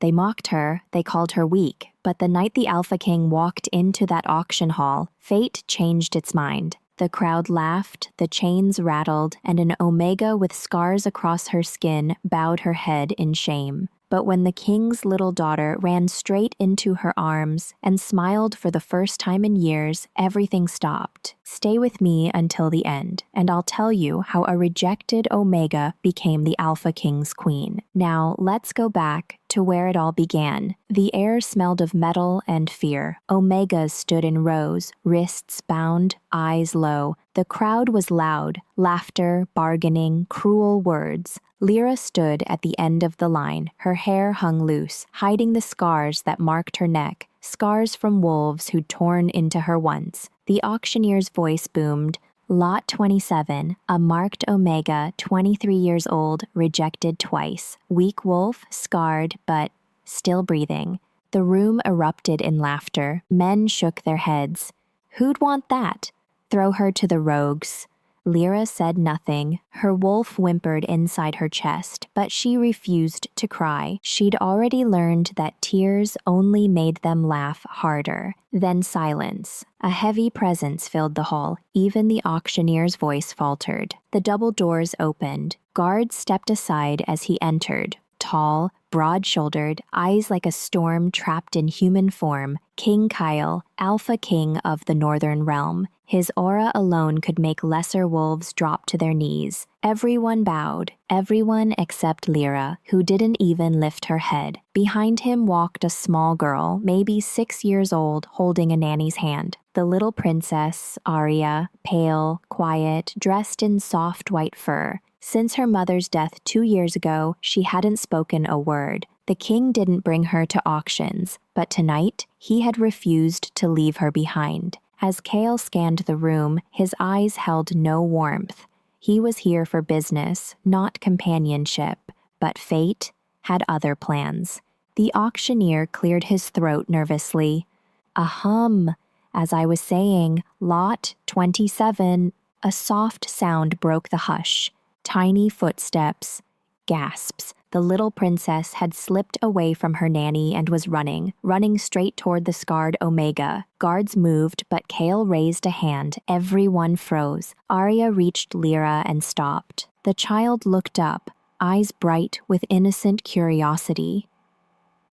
They mocked her, they called her weak, but the night the Alpha King walked into that auction hall, fate changed its mind. The crowd laughed, the chains rattled, and an Omega with scars across her skin bowed her head in shame. But when the king's little daughter ran straight into her arms and smiled for the first time in years, everything stopped. Stay with me until the end, and I'll tell you how a rejected Omega became the Alpha King's queen. Now, let's go back to where it all began. The air smelled of metal and fear. Omegas stood in rows, wrists bound, eyes low. The crowd was loud, laughter, bargaining, cruel words. Lyra stood at the end of the line. Her hair hung loose, hiding the scars that marked her neck, scars from wolves who'd torn into her once. The auctioneer's voice boomed, Lot 27, a marked Omega, 23 years old, rejected twice. Weak wolf, scarred, but still breathing. The room erupted in laughter. Men shook their heads. Who'd want that? Throw her to the rogues. Lyra said nothing. Her wolf whimpered inside her chest, but she refused to cry. She'd already learned that tears only made them laugh harder. Then silence. A heavy presence filled the hall. Even the auctioneer's voice faltered. The double doors opened. Guards stepped aside as he entered. Tall, broad-shouldered, eyes like a storm trapped in human form, King Kyle, Alpha King of the Northern Realm. His aura alone could make lesser wolves drop to their knees. Everyone bowed, everyone except Lyra, who didn't even lift her head. Behind him walked a small girl, maybe 6 years old, holding a nanny's hand. The little princess, Arya, pale, quiet, dressed in soft white fur. Since her mother's death 2 years ago, she hadn't spoken a word. The king didn't bring her to auctions, but tonight, he had refused to leave her behind. As Kale scanned the room, his eyes held no warmth. He was here for business, not companionship, but fate had other plans. The auctioneer cleared his throat nervously. Ahem, as I was saying, Lot 27. A soft sound broke the hush. Tiny footsteps, gasps. The little princess had slipped away from her nanny and was running straight toward the scarred Omega. Guards moved, but Kale raised a hand. Everyone froze. Arya reached Lyra and stopped. The child looked up, eyes bright with innocent curiosity.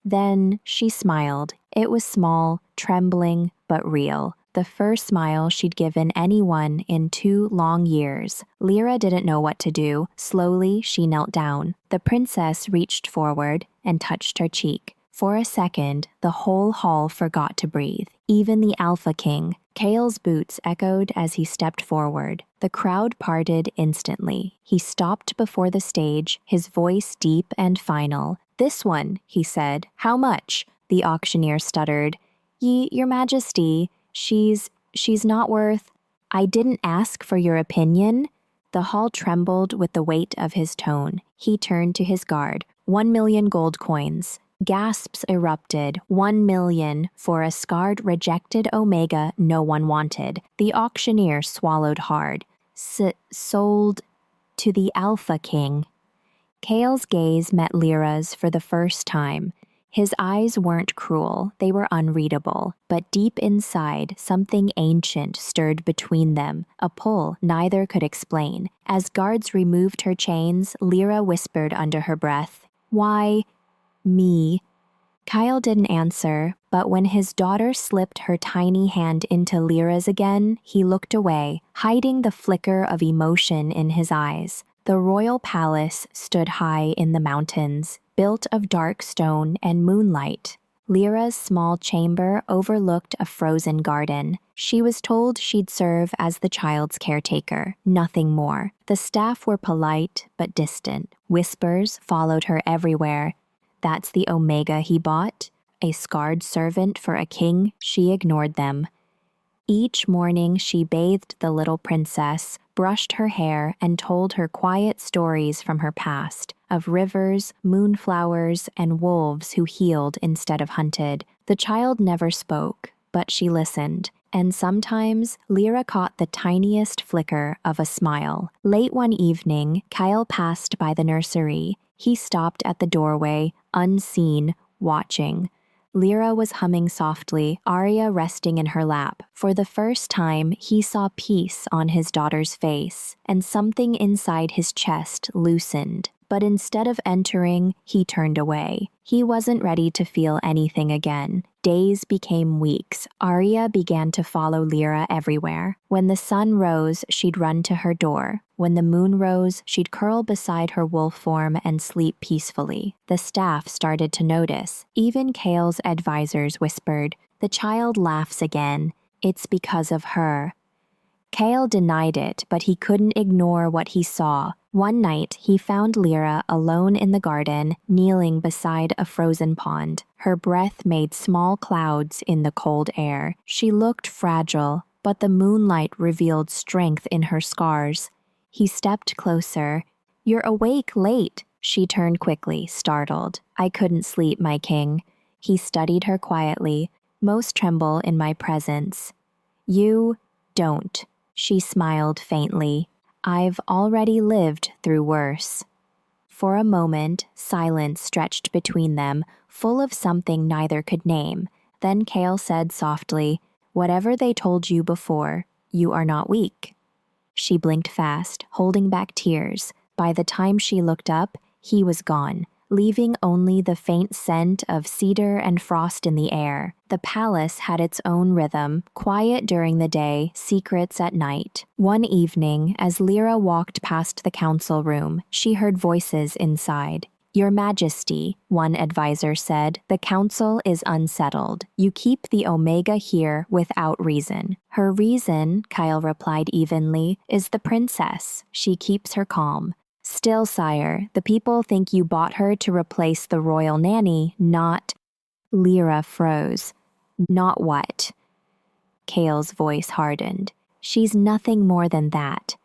Then she smiled. It was small, trembling, but real. The first smile she'd given anyone in 2 long years. Lyra didn't know what to do. Slowly, she knelt down. The princess reached forward and touched her cheek. For a second, the whole hall forgot to breathe. Even the Alpha King. Kale's boots echoed as he stepped forward. The crowd parted instantly. He stopped before the stage, his voice deep and final. "This one," he said. "How much?" The auctioneer stuttered. Your Majesty, she's not worth..." "I didn't ask for your opinion." The hall trembled with the weight of his tone. He turned to his guard. 1 million gold coins. Gasps erupted. 1 million for a scarred, rejected Omega no one wanted. The auctioneer swallowed hard. Sold to the Alpha King. Kale's gaze met Lyra's for the first time. His eyes weren't cruel, they were unreadable, but deep inside, something ancient stirred between them, a pull neither could explain. As guards removed her chains, Lyra whispered under her breath, "Why, me?" Kyle didn't answer, but when his daughter slipped her tiny hand into Lyra's again, he looked away, hiding the flicker of emotion in his eyes. The royal palace stood high in the mountains, built of dark stone and moonlight. Lyra's small chamber overlooked a frozen garden. She was told she'd serve as the child's caretaker, nothing more. The staff were polite but distant. Whispers followed her everywhere. "That's the Omega he bought? A scarred servant for a king?" She ignored them. Each morning she bathed the little princess, brushed her hair, and told her quiet stories from her past, of rivers, moonflowers, and wolves who healed instead of hunted. The child never spoke, but she listened, and sometimes Lyra caught the tiniest flicker of a smile. Late one evening, Kyle passed by the nursery. He stopped at the doorway, unseen, watching. Lyra was humming softly, Arya resting in her lap. For the first time, he saw peace on his daughter's face, and something inside his chest loosened. But instead of entering, he turned away. He wasn't ready to feel anything again. Days became weeks. Arya began to follow Lyra everywhere. When the sun rose, she'd run to her door. When the moon rose, she'd curl beside her wolf form and sleep peacefully. The staff started to notice. Even Kale's advisors whispered, "The child laughs again. It's because of her." Kale denied it, but he couldn't ignore what he saw. One night, he found Lyra alone in the garden, kneeling beside a frozen pond. Her breath made small clouds in the cold air. She looked fragile, but the moonlight revealed strength in her scars. He stepped closer. "You're awake late." She turned quickly, startled. "I couldn't sleep, my king." He studied her quietly. "Most tremble in my presence." "You don't." She smiled faintly. "I've already lived through worse." For a moment, silence stretched between them, full of something neither could name. Then Kale said softly, "Whatever they told you before, you are not weak." She blinked fast, holding back tears. By the time she looked up, he was gone, leaving only the faint scent of cedar and frost in the air. The palace had its own rhythm, quiet during the day, secrets at night. One evening, as Lyra walked past the council room, she heard voices inside. "Your Majesty," one advisor said, "the council is unsettled. You keep the Omega here without reason." "Her reason," Kyle replied evenly, "is the princess. She keeps her calm." "Still, sire, the people think you bought her to replace the royal nanny, not—" Lyra froze. "Not what?" Kale's voice hardened. "She's nothing more than that."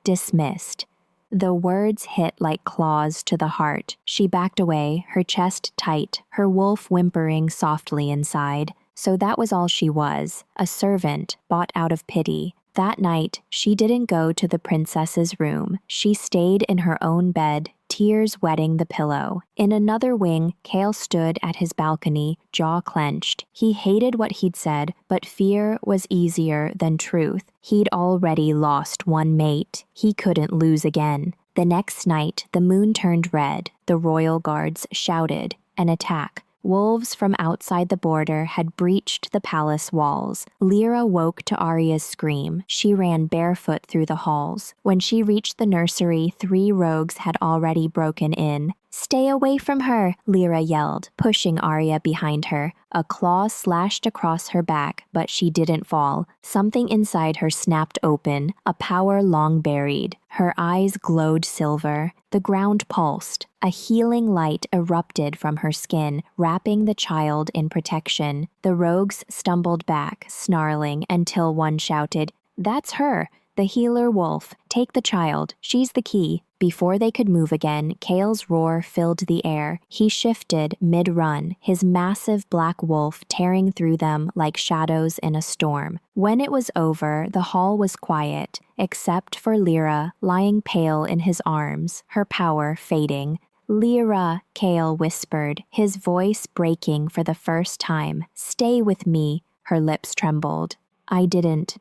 Dismissed. The words hit like claws to the heart. She backed away, her chest tight, her wolf whimpering softly inside. So that was all she was, a servant bought out of pity. That night, she didn't go to the princess's room. She stayed in her own bed, tears wetting the pillow. In another wing, Kale stood at his balcony, jaw clenched. He hated what he'd said, but fear was easier than truth. He'd already lost one mate. He couldn't lose again. The next night, the moon turned red. The royal guards shouted. An attack. Wolves from outside the border had breached the palace walls. Lyra woke to Arya's scream. She ran barefoot through the halls. When she reached the nursery, 3 rogues had already broken in. "Stay away from her," Lyra yelled, pushing Arya behind her. A claw slashed across her back, but she didn't fall. Something inside her snapped open, a power long buried. Her eyes glowed silver. The ground pulsed. A healing light erupted from her skin, wrapping the child in protection. The rogues stumbled back, snarling, until one shouted, "That's her! The healer wolf. Take the child. She's the key." Before they could move again, Kale's roar filled the air. He shifted mid-run, his massive black wolf tearing through them like shadows in a storm. When it was over, the hall was quiet, except for Lyra lying pale in his arms, her power fading. "Lyra," Kale whispered, his voice breaking for the first time. "Stay with me." Her lips trembled. "I didn't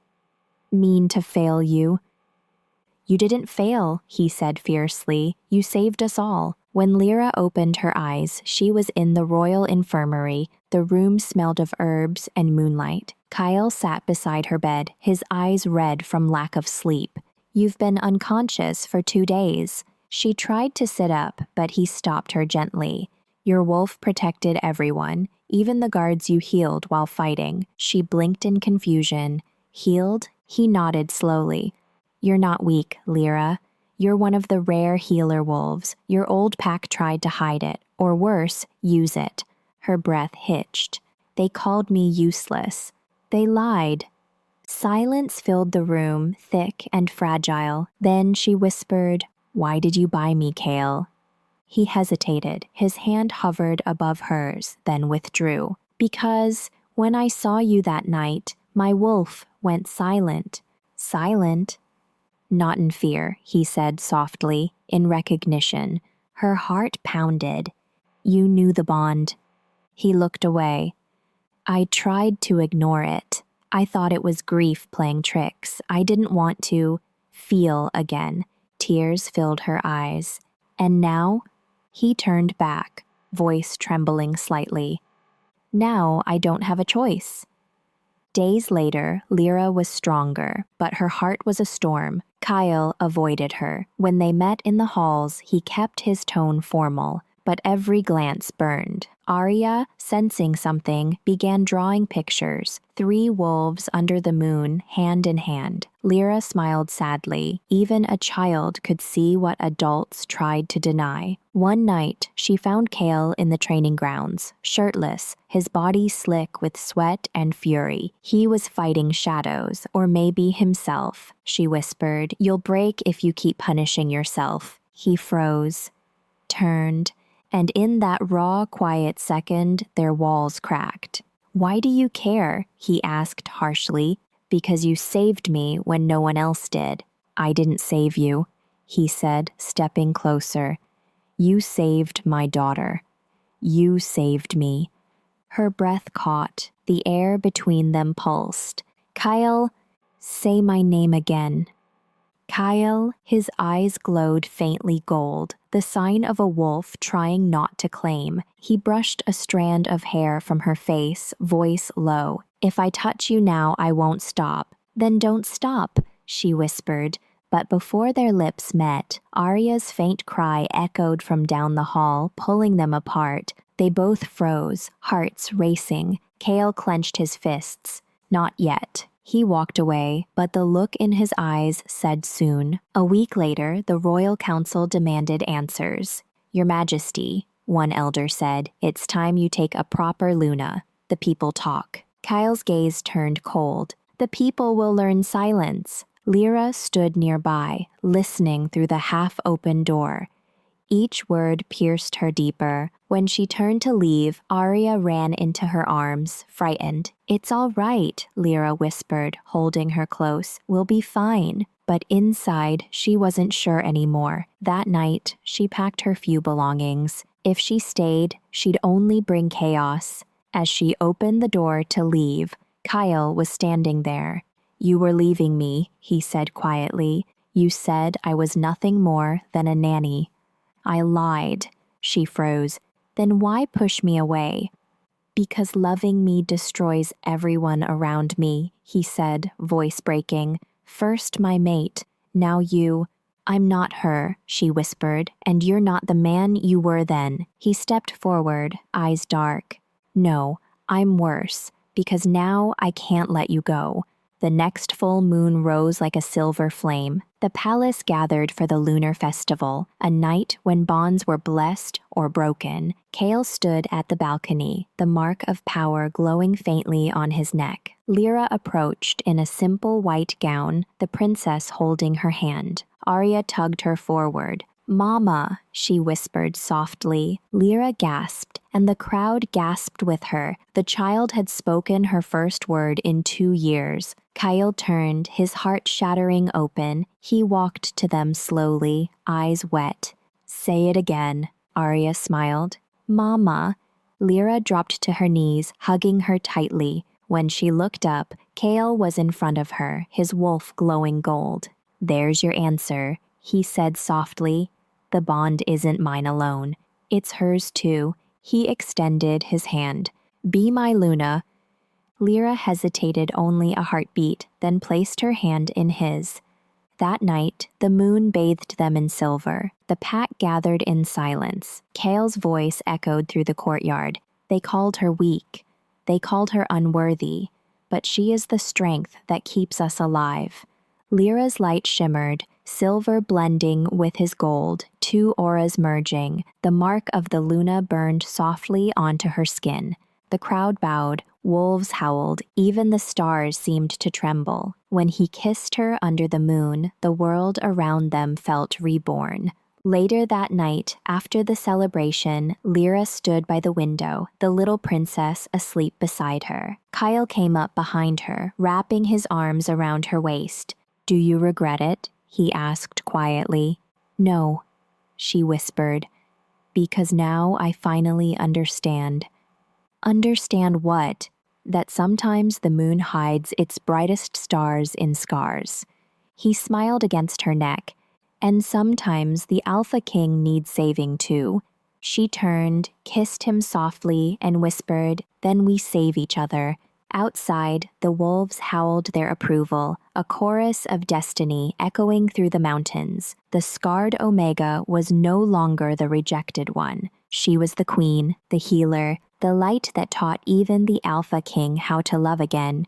mean to fail you." "You didn't fail," he said fiercely. "You saved us all." When Lyra opened her eyes, she was in the royal infirmary. The room smelled of herbs and moonlight. Kyle sat beside her bed, his eyes red from lack of sleep. "You've been unconscious for 2 days." She tried to sit up, but he stopped her gently. "Your wolf protected everyone, even the guards you healed while fighting." She blinked in confusion. "Healed?" He nodded slowly. "You're not weak, Lyra. You're one of the rare healer wolves. Your old pack tried to hide it, or worse, use it." Her breath hitched. "They called me useless. They lied." Silence filled the room, thick and fragile. Then she whispered, "Why did you buy me, Kale?" He hesitated. His hand hovered above hers, then withdrew. "Because when I saw you that night, my wolf went silent." "Silent?" "Not in fear," he said softly, in recognition. Her heart pounded. "You knew the bond." He looked away. I tried to ignore it. I thought it was grief playing tricks. I didn't want to feel again. Tears filled her eyes. And now? He turned back, voice trembling slightly. Now I don't have a choice. Days later, Lyra was stronger, but her heart was a storm. Kyle avoided her. When they met in the halls, he kept his tone formal, but every glance burned. Arya, sensing something, began drawing pictures. 3 wolves under the moon, hand in hand. Lyra smiled sadly. Even a child could see what adults tried to deny. One night, she found Kale in the training grounds, shirtless, his body slick with sweat and fury. He was fighting shadows, or maybe himself. She whispered, "You'll break if you keep punishing yourself." He froze, turned, and in that raw, quiet second, their walls cracked. "Why do you care?" he asked harshly. "Because you saved me when no one else did." "I didn't save you," he said, stepping closer. "You saved my daughter. You saved me." Her breath caught. The air between them pulsed. "Kyle, say my name again." Kyle, his eyes glowed faintly gold, the sign of a wolf trying not to claim. He brushed a strand of hair from her face, voice low. "If I touch you now, I won't stop." "Then don't stop," she whispered. But before their lips met, Arya's faint cry echoed from down the hall, pulling them apart. They both froze, hearts racing. Kale clenched his fists. "Not yet." He walked away, but the look in his eyes said soon. A week later, the royal council demanded answers. "Your Majesty," one elder said, "it's time you take a proper Luna. The people talk." Kyle's gaze turned cold. "The people will learn silence." Lyra stood nearby, listening through the half-open door. Each word pierced her deeper. When she turned to leave, Arya ran into her arms, frightened. "It's all right," Lyra whispered, holding her close. "We'll be fine." But inside, she wasn't sure anymore. That night, she packed her few belongings. If she stayed, she'd only bring chaos. As she opened the door to leave, Kyle was standing there. "You were leaving me," he said quietly. "You said I was nothing more than a nanny." "I lied." She froze. "Then why push me away?" "Because loving me destroys everyone around me," he said, voice breaking. "First my mate, now you." "I'm not her," she whispered, "and you're not the man you were then." He stepped forward, eyes dark. "No, I'm worse, because now I can't let you go." The next full moon rose like a silver flame. The palace gathered for the lunar festival, a night when bonds were blessed or broken. Kale stood at the balcony, the mark of power glowing faintly on his neck. Lyra approached in a simple white gown, the princess holding her hand. Arya tugged her forward. "Mama," she whispered softly. Lyra gasped, and the crowd gasped with her. The child had spoken her first word in 2 years. Kyle turned, his heart shattering open. He walked to them slowly, eyes wet. "Say it again," Arya smiled. "Mama." Lyra dropped to her knees, hugging her tightly. When she looked up, Kale was in front of her, his wolf glowing gold. "There's your answer," he said softly. "The bond isn't mine alone. It's hers too." He extended his hand. "Be my Luna." Lyra hesitated only a heartbeat, then placed her hand in his. That night, the moon bathed them in silver. The pack gathered in silence. Kale's voice echoed through the courtyard. They called her weak. They called her unworthy. But she is the strength that keeps us alive. Lyra's light shimmered, silver blending with his gold, 2 auras merging. The mark of the Luna burned softly onto her skin. The crowd bowed, wolves howled, even the stars seemed to tremble. When he kissed her under the moon, the world around them felt reborn. Later that night, after the celebration, Lyra stood by the window, the little princess asleep beside her. Kyle came up behind her, wrapping his arms around her waist. "Do you regret it?" he asked quietly. "No," she whispered, "because now I finally understand." Understand what? That sometimes the moon hides its brightest stars in scars. He smiled against her neck. And sometimes the Alpha King needs saving too. She turned, kissed him softly, and whispered, "Then we save each other." Outside, the wolves howled their approval, a chorus of destiny echoing through the mountains. The scarred Omega was no longer the rejected one. She was the queen, the healer, the light that taught even the Alpha King how to love again.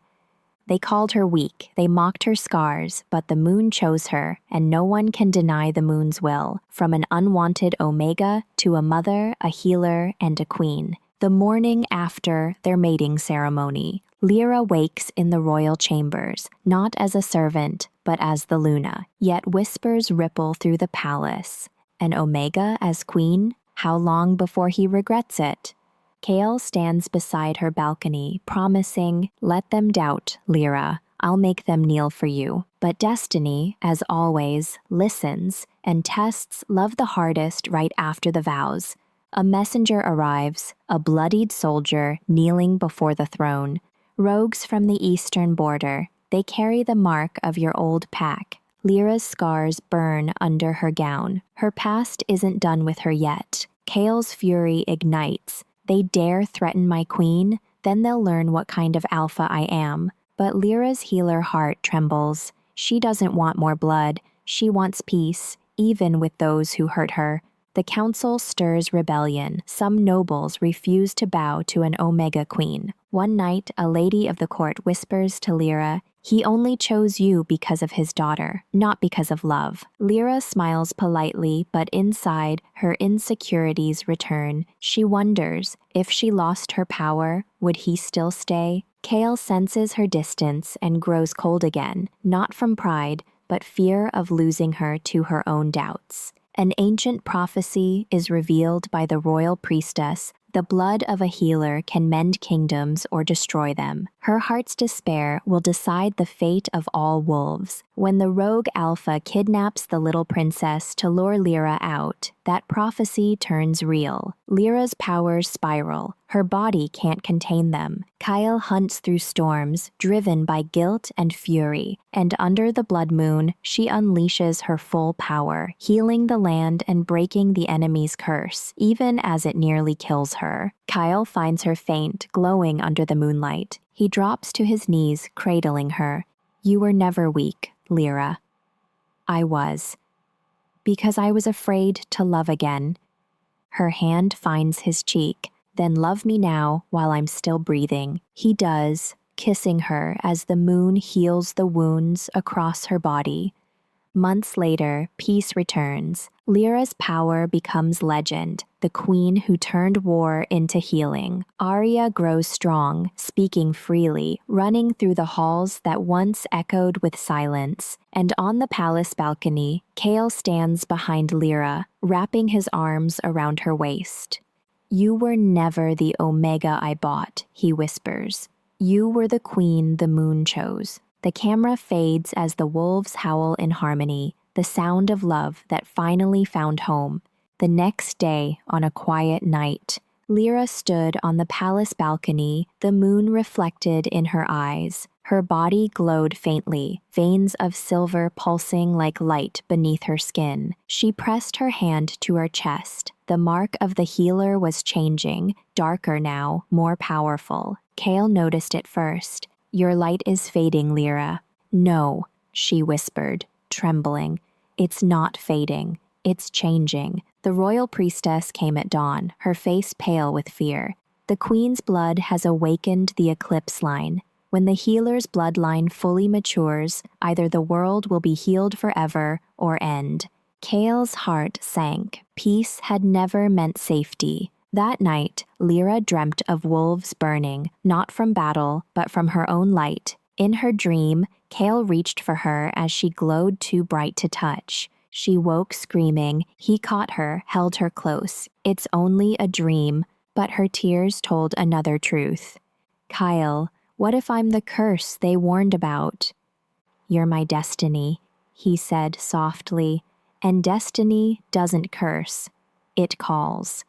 They called her weak, they mocked her scars, but the moon chose her, and no one can deny the moon's will, from an unwanted Omega to a mother, a healer, and a queen. The morning after their mating ceremony, Lyra wakes in the royal chambers, not as a servant, but as the Luna. Yet whispers ripple through the palace. An Omega as queen? How long before he regrets it? Kale stands beside her balcony, promising, "Let them doubt, Lyra. I'll make them kneel for you." But Destiny, as always, listens, and tests love the hardest right after the vows. A messenger arrives, a bloodied soldier kneeling before the throne. Rogues from the eastern border, they carry the mark of your old pack. Lyra's scars burn under her gown. Her past isn't done with her yet. Kale's fury ignites. They dare threaten my queen, then they'll learn what kind of alpha I am. But Lyra's healer heart trembles. She doesn't want more blood. She wants peace, even with those who hurt her. The council stirs rebellion. Some nobles refuse to bow to an Omega queen. One night, a lady of the court whispers to Lyra, "He only chose you because of his daughter, not because of love." Lyra smiles politely, but inside, her insecurities return. She wonders, if she lost her power, would he still stay? Kale senses her distance and grows cold again, not from pride, but fear of losing her to her own doubts. An ancient prophecy is revealed by the royal priestess. The blood of a healer can mend kingdoms or destroy them. Her heart's despair will decide the fate of all wolves. When the rogue Alpha kidnaps the little princess to lure Lyra out, that prophecy turns real. Lyra's powers spiral. Her body can't contain them. Kyle hunts through storms, driven by guilt and fury, and under the blood moon, she unleashes her full power, healing the land and breaking the enemy's curse, even as it nearly kills her. Kyle finds her faint, glowing under the moonlight. He drops to his knees, cradling her. "You were never weak, Lyra." "I was. Because I was afraid to love again." Her hand finds his cheek. "Then love me now while I'm still breathing." He does, kissing her as the moon heals the wounds across her body. Months later, peace returns. Lyra's power becomes legend, the queen who turned war into healing. Arya grows strong, speaking freely, running through the halls that once echoed with silence. And on the palace balcony, Kale stands behind Lyra, wrapping his arms around her waist. "You were never the Omega I bought," he whispers. "You were the queen the moon chose." The camera fades as the wolves howl in harmony, the sound of love that finally found home. The next day, on a quiet night, Lyra stood on the palace balcony, the moon reflected in her eyes. Her body glowed faintly, veins of silver pulsing like light beneath her skin. She pressed her hand to her chest. The mark of the healer was changing, darker now, more powerful. Kale noticed it first. "Your light is fading, Lyra." "No," she whispered, trembling. "It's not fading. It's changing." The royal priestess came at dawn, her face pale with fear. "The queen's blood has awakened the eclipse line. When the healer's bloodline fully matures, either the world will be healed forever or end." Kale's heart sank. Peace had never meant safety. That night, Lyra dreamt of wolves burning, not from battle, but from her own light. In her dream, Kale reached for her as she glowed too bright to touch. She woke screaming. He caught her, held her close. "It's only a dream," but her tears told another truth. "Kyle, what if I'm the curse they warned about?" "You're my destiny," he said softly, and destiny doesn't curse. It calls.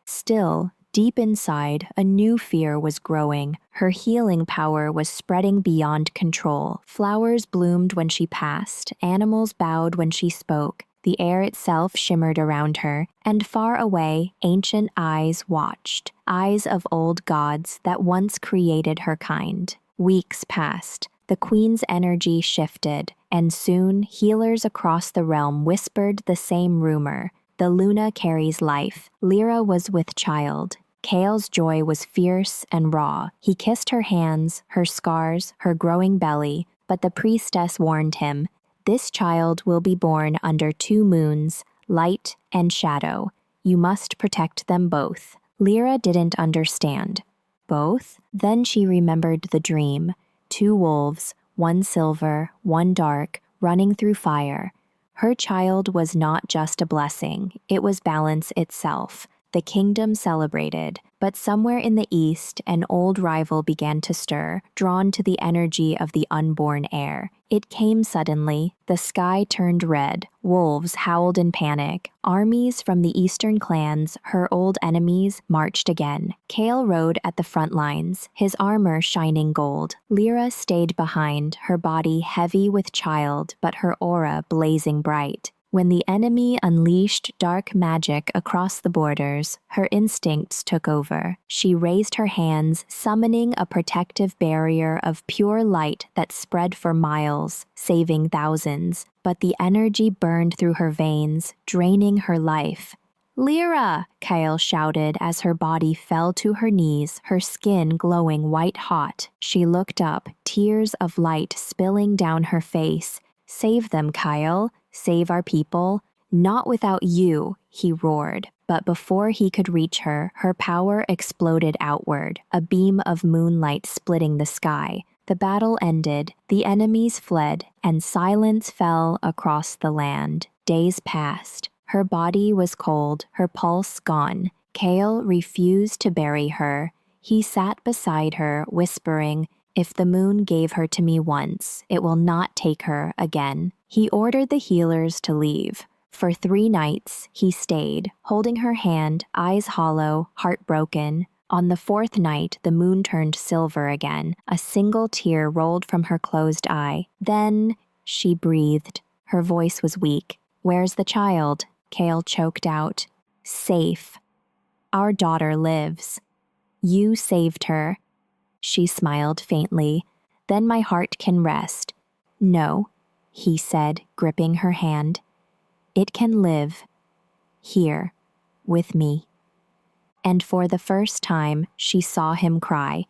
Still, Deep inside, a new fear was growing. Her healing power was spreading beyond control. Flowers bloomed when she passed, animals bowed when she spoke. The air itself shimmered around her, and far away, ancient eyes watched, eyes of old gods that once created her kind. Weeks passed. The queen's energy shifted, and soon healers across the realm whispered the same rumor. The Luna carries life. Lyra was with child. Kale's joy was fierce and raw. He kissed her hands, her scars, her growing belly, but the priestess warned him, "This child will be born under 2 moons, light and shadow. You must protect them both." Lyra didn't understand. Both? Then she remembered the dream. 2 wolves, one silver, one dark, running through fire. Her child was not just a blessing, it was balance itself. The kingdom celebrated, but somewhere in the east, an old rival began to stir, drawn to the energy of the unborn heir. It came suddenly. The sky turned red. Wolves howled in panic. Armies from the eastern clans, her old enemies, marched again. Kale rode at the front lines, his armor shining gold. Lyra stayed behind, her body heavy with child, but her aura blazing bright. When the enemy unleashed dark magic across the borders, her instincts took over. She raised her hands, summoning a protective barrier of pure light that spread for miles, saving thousands. But the energy burned through her veins, draining her life. "Lyra!" Kyle shouted as her body fell to her knees, her skin glowing white-hot. She looked up, tears of light spilling down her face. "Save them, Kyle. Save our people." "Not without you," he roared. But before he could reach her, her power exploded outward, a beam of moonlight splitting the sky. The battle ended, the enemies fled, and silence fell across the land. Days passed. Her body was cold, her pulse gone. Kale refused to bury her. He sat beside her, whispering, "If the moon gave her to me once, it will not take her again." He ordered the healers to leave. For 3 nights, he stayed, holding her hand, eyes hollow, heart broken. On the 4th night, the moon turned silver again. A single tear rolled from her closed eye. Then, she breathed. Her voice was weak. "Where's the child?" Kale choked out. "Safe. Our daughter lives. You saved her." She smiled faintly. "Then my heart can rest." "No," he said, gripping her hand. "It can live. Here. With me." And for the first time, she saw him cry.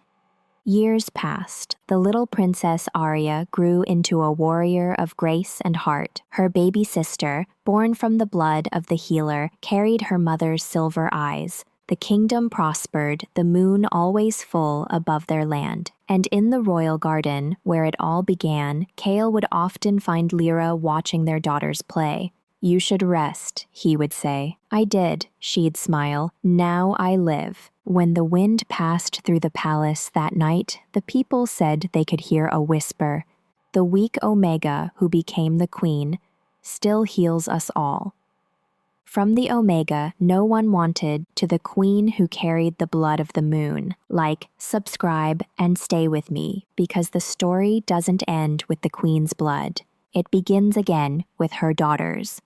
Years passed. The little princess Arya grew into a warrior of grace and heart. Her baby sister, born from the blood of the healer, carried her mother's silver eyes. The kingdom prospered, the moon always full above their land. And in the royal garden, where it all began, Kale would often find Lyra watching their daughters play. "You should rest," he would say. "I did," she'd smile. "Now I live." When the wind passed through the palace that night, the people said they could hear a whisper. "The weak Omega, who became the queen, still heals us all." From the Omega, no one wanted, to the queen who carried the blood of the moon. Like, subscribe, and stay with me, because the story doesn't end with the queen's blood. It begins again with her daughters.